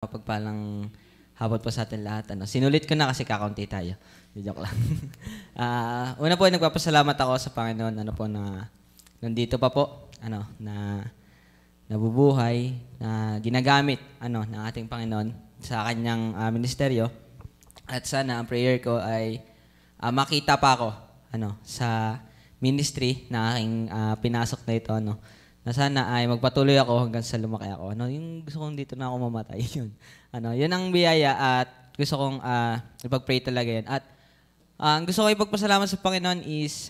Pagpalang hapon po sa atin lahat. Sinulit ko na kasi kakaunti tayo. Joke lang. Una po, nagpapasalamat ako sa Panginoon na nandito pa po, na nabubuhay, na ginagamit ng ating Panginoon sa kanyang ministeryo. At sana ang prayer ko ay makita pa ako sa ministry na aking pinasok na ito. Na sana ay magpatuloy ako hanggang sa lumaki ako. Yung gusto kong dito na ako mamatay, yun. Yun ang biyaya at gusto kong ipag-pray talaga yun. At ang gusto ko ipagpasalamat sa Panginoon is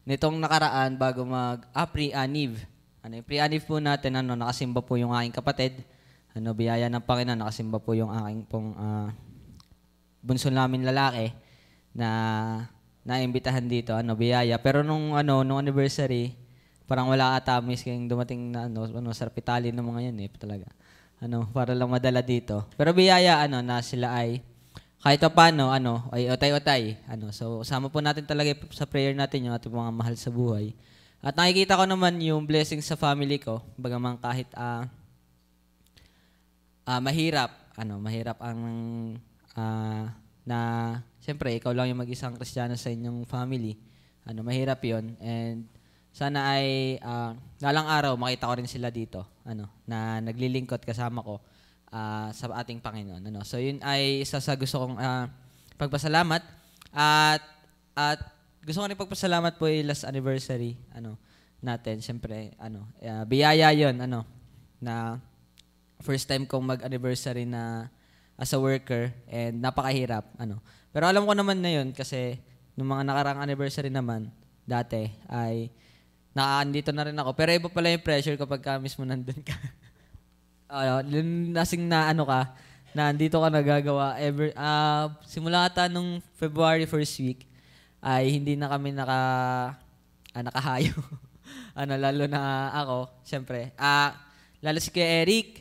nitong nakaraan bago pre-aniv. Yung pre-aniv po natin, nakasimba po yung aking kapatid. Biyaya ng Panginoon, nakasimba po yung aking pong bunso namin lalaki na naimbitahan dito, biyaya. Pero nung anniversary, parang wala ata miss kayong dumating na sarpitali ng mga yan talaga. Para lang madala dito. Pero biyaya na sila ay kahit paano ay otay-otay. So sama po natin talaga sa prayer natin yung ating mga mahal sa buhay. At nakikita ko naman yung blessing sa family ko, bagaman kahit mahirap, mahirap ang na siyempre ikaw lang yung mag-isang Kristiyano sa inyong family. Mahirap 'yon, and sana ay dalang araw makita ko rin sila dito, na naglilingkod kasama ko sa ating Panginoon. So yun ay isa sa gusto kong pagpasalamat at gusto ko rin pagpasalamat po yung last anniversary natin. Siyempre biyaya yun na first time kong mag-anniversary na as a worker, and napakahirap Pero alam ko naman na yun kasi nung mga nakarang anniversary naman dati ay nakaandito na rin ako. Pero iba pala yung pressure kapag mismo nandun ka. Nasing na ka, na andito ka nagagawa. Simula ata nung February first week, ay hindi na kami nakahayo. Lalo na ako, syempre. Lalo si Kuya Eric,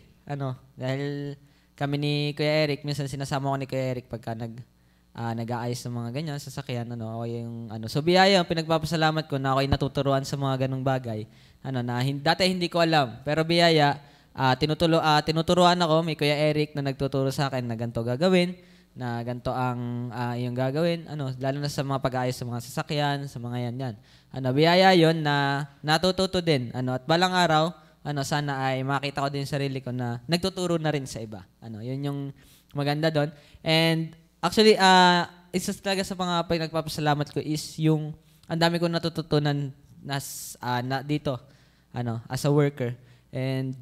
dahil kami ni Kuya Eric, minsan sinasama ko ni Kuya Eric pagka nag-aayos ng mga ganyan, sasakyan, ako yung, So, biyaya, pinagpapasalamat ko na ako'y natuturuan sa mga ganong bagay, dati hindi ko alam, pero biyaya, tinuturuan ako, may Kuya Eric na nagtuturo sa akin na ganito gagawin, na ganito ang yung gagawin, lalo na sa mga pag-aayos sa mga sasakyan, sa mga yan. Biyaya yon na natututo din, at balang araw, sana ay makita ko din yung sarili ko na nagtuturo na rin sa iba. Yun yung maganda doon. And actually, isa talaga sa mga pinagpapasalamat ko is yung ang dami kong natututunan dito, as a worker. And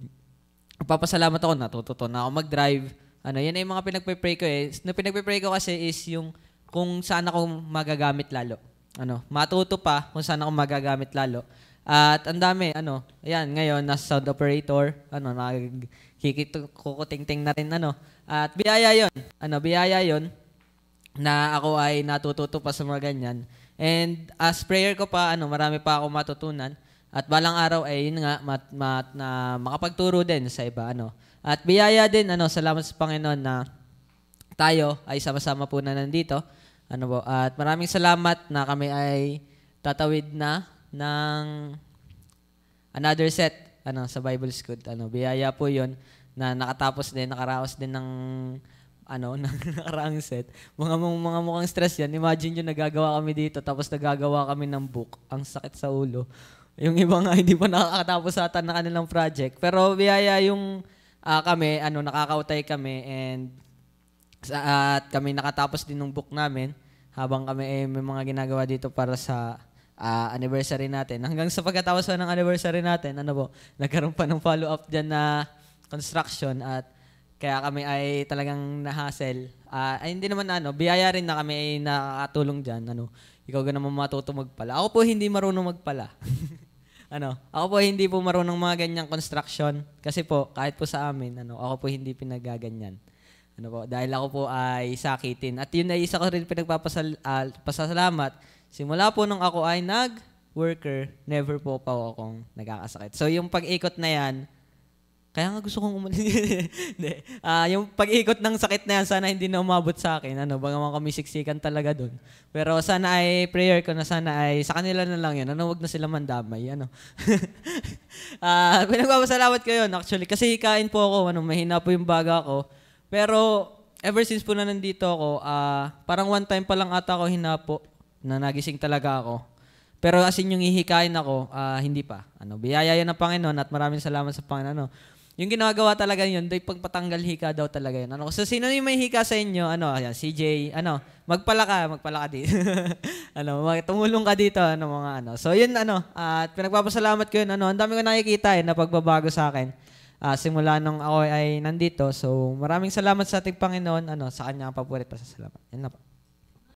papasalamat ako, natututunan ako mag-drive. Yan ay yung mga pinagpe-pray ko pinagpe-pray ko kasi is yung kung saan ako magagamit lalo. Matuto pa kung saan ako magagamit lalo. At ang dami, ayan, ngayon, nasa sound operator, kukuting-ting na rin, At biyaya yon na ako ay natututo pa sa mga ganyan. And as prayer ko pa, marami pa ako matutunan. At balang araw ay, yun nga, na makapagturo din sa iba, At biyaya din, salamat sa Panginoon na tayo ay sama-sama po na nandito. At maraming salamat na kami ay tatawid na ng another set sa Bible School. Biyaya po 'yon na nakaraos din ng ng nakaraang set. Mga mukhang stress 'yan. Imagine yung nagagawa kami dito tapos nagagawa kami ng book. Ang sakit sa ulo. Yung iba nga hindi pa nakakatapos ata ng kanilang project. Pero biyaya yung kami, nakakautay kami, at kami nakatapos din ng book namin habang kami may mga ginagawa dito para sa anniversary natin. Hanggang sa pagkatapos ng anniversary natin, nagkaroon pa ng follow-up dyan na construction, at kaya kami ay talagang na-hassle. Hindi naman biyaya rin na kami ay nakatulong dyan. Ikaw ka naman matuto magpala. Ako po hindi marunong magpala. Ako po hindi po marunong mga ganyang construction. Kasi po, kahit po sa amin, ako po hindi pinagaganyan. Dahil ako po ay sakitin. At yun ay isa ko rin pinagpapasalamat. Simula po nung ako ay nag-worker, never po akong nagkakasakit. So yung pag-ikot na yan, Kaya nga gusto kong umalis. Hindi. Yung pag-ikot ng sakit na yan, sana hindi na umabot sa akin. Baga mga kami siksikan talaga doon. Pero sana ay prayer ko na sana ay sa kanila na lang yun. Wag na sila mandamay. Pinagpapasalamat ko yun actually. Kasi hikain po ako. Mahina po yung baga ko. Pero ever since po na nandito ako, parang one time pa lang ata ako hinapo na nagising talaga ako. Pero as in yung hihikain ako, hindi pa. Biyaya yun ng Panginoon at maraming salamat sa Panginoon. Yung ginagawa talaga yun, do'y pagpatanggal hika daw talaga yun. So sino yung may hika sa inyo? Ayan, CJ, magpala ka dito. Tumulong ka dito, mga. So yun, at pinagpapasalamat ko yun, ang dami ko nakikita na pagbabago sa akin. Simula nung ako ay nandito. So maraming salamat sa ating Panginoon, sa kanya ang papurit pa sa salamat. Yan na po.